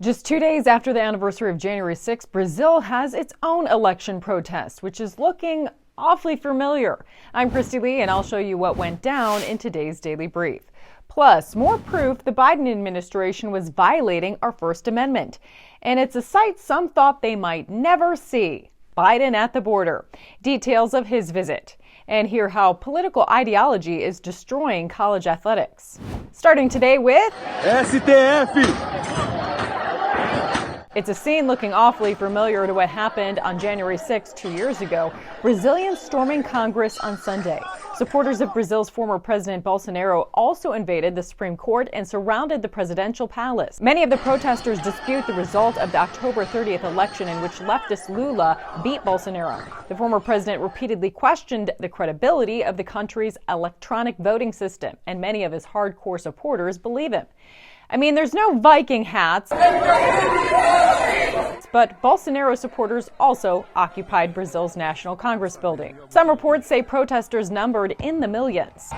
Just 2 days after the anniversary of January 6th, Brazil has its own election protest, which is looking awfully familiar. I'm Christy Lee, and I'll show you what went down in today's Daily Brief. Plus, more proof the Biden administration was violating our First Amendment. And it's a sight some thought they might never see. Biden at the border. Details of his visit. And hear how political ideology is destroying college athletics. Starting today with STF. It's a scene looking awfully familiar to what happened on January 6, 2 years ago. Brazilians storming Congress on Sunday. Supporters of Brazil's former President Bolsonaro also invaded the Supreme Court and surrounded the presidential palace. Many of the protesters dispute the result of the October 30th election in which leftist Lula beat Bolsonaro. The former president repeatedly questioned the credibility of the country's electronic voting system, and many of his hardcore supporters believe him. I mean, there's no Viking hats, but Bolsonaro supporters also occupied Brazil's National Congress building. Some reports say protesters numbered in the millions.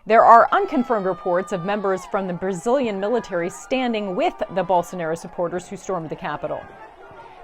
There are unconfirmed reports of members from the Brazilian military standing with the Bolsonaro supporters who stormed the Capitol.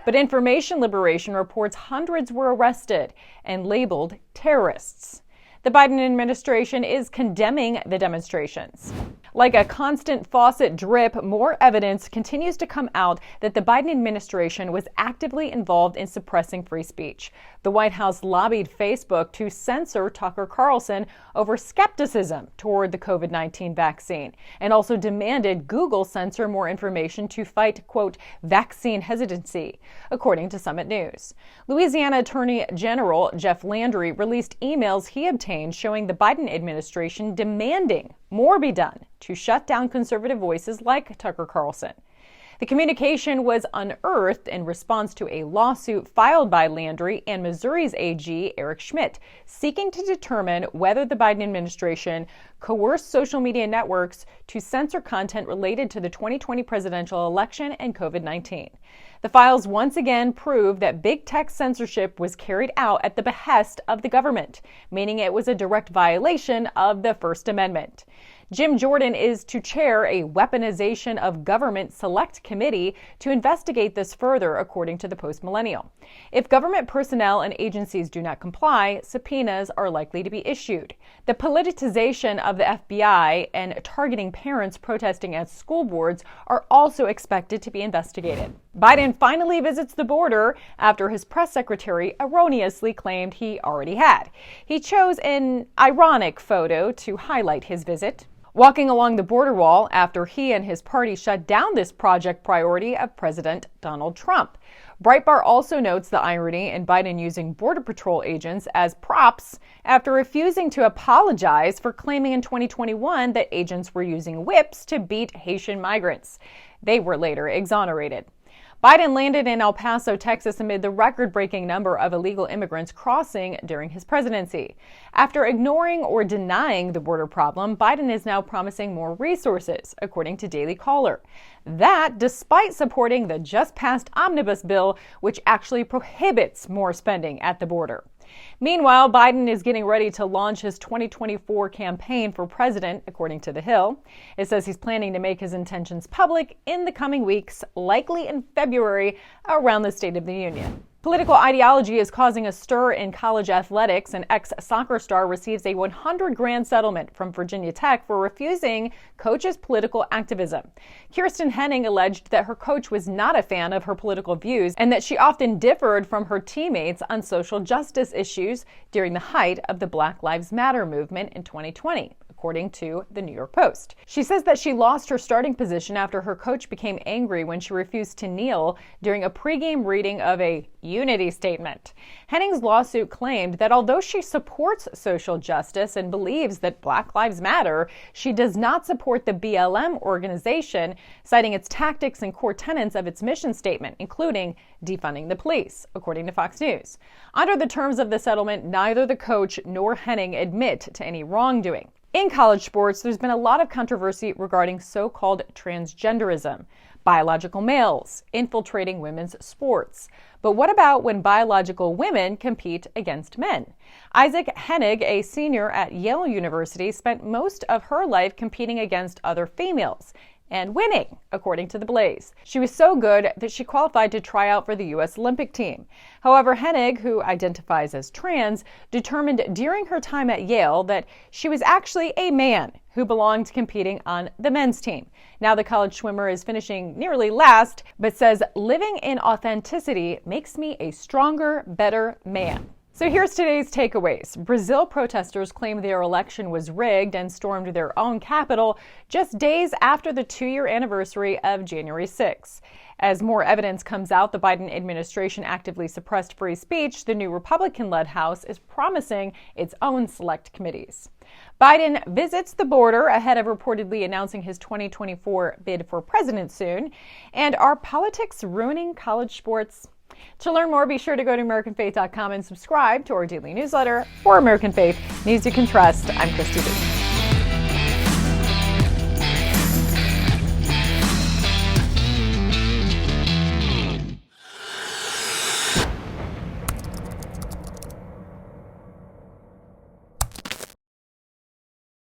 But Information Liberation reports hundreds were arrested and labeled terrorists. The Biden administration is condemning the demonstrations. Like a constant faucet drip, more evidence continues to come out that the Biden administration was actively involved in suppressing free speech. The White House lobbied Facebook to censor Tucker Carlson over skepticism toward the COVID-19 vaccine, and also demanded Google censor more information to fight, quote, vaccine hesitancy, according to Summit News. Louisiana Attorney General Jeff Landry released emails he obtained showing the Biden administration demanding more be done to shut down conservative voices like Tucker Carlson. The communication was unearthed in response to a lawsuit filed by Landry and Missouri's AG Eric Schmidt, seeking to determine whether the Biden administration coerced social media networks to censor content related to the 2020 presidential election and COVID-19. The files once again prove that big tech censorship was carried out at the behest of the government, meaning it was a direct violation of the First Amendment. Jim Jordan is to chair a Weaponization of Government Select Committee to investigate this further, according to the Post-Millennial. If government personnel and agencies do not comply, subpoenas are likely to be issued. The politicization of the FBI and targeting parents protesting at school boards are also expected to be investigated. Biden finally visits the border after his press secretary erroneously claimed he already had. He chose an ironic photo to highlight his visit, walking along the border wall after he and his party shut down this project priority of President Donald Trump. Breitbart also notes the irony in Biden using Border Patrol agents as props after refusing to apologize for claiming in 2021 that agents were using whips to beat Haitian migrants. They were later exonerated. Biden landed in El Paso, Texas, amid the record-breaking number of illegal immigrants crossing during his presidency. After ignoring or denying the border problem, Biden is now promising more resources, according to Daily Caller. That despite supporting the just-passed omnibus bill, which actually prohibits more spending at the border. Meanwhile, Biden is getting ready to launch his 2024 campaign for president, according to The Hill. It says he's planning to make his intentions public in the coming weeks, likely in February, around the State of the Union. Political ideology is causing a stir in college athletics. An ex-soccer star receives a $100,000 settlement from Virginia Tech for refusing coach's political activism. Kirsten Henning alleged that her coach was not a fan of her political views and that she often differed from her teammates on social justice issues during the height of the Black Lives Matter movement in 2020. According to the New York Post. She says that she lost her starting position after her coach became angry when she refused to kneel during a pregame reading of a unity statement. Henning's lawsuit claimed that although she supports social justice and believes that Black Lives Matter, she does not support the BLM organization, citing its tactics and core tenets of its mission statement, including defunding the police, according to Fox News. Under the terms of the settlement, neither the coach nor Henning admit to any wrongdoing. In college sports, there's been a lot of controversy regarding so-called transgenderism. biological males infiltrating women's sports. But what about when biological women compete against men? Isaac Hennig, a senior at Yale University, spent most of her life competing against other females and winning, according to The Blaze. She was so good that she qualified to try out for the U.S. Olympic team. However, Hennig, who identifies as trans, determined during her time at Yale that she was actually a man who belonged competing on the men's team. Now the college swimmer is finishing nearly last, but says living in authenticity makes me a stronger, better man. So here's today's takeaways. Brazil protesters claim their election was rigged and stormed their own capital just days after the 2-year anniversary of January 6. As more evidence comes out, the Biden administration actively suppressed free speech. The new Republican-led House is promising its own select committees. Biden visits the border ahead of reportedly announcing his 2024 bid for president soon. And are politics ruining college sports? To learn more, be sure to go to AmericanFaith.com and subscribe to our daily newsletter. For American Faith, news you can trust, I'm Christy Lee.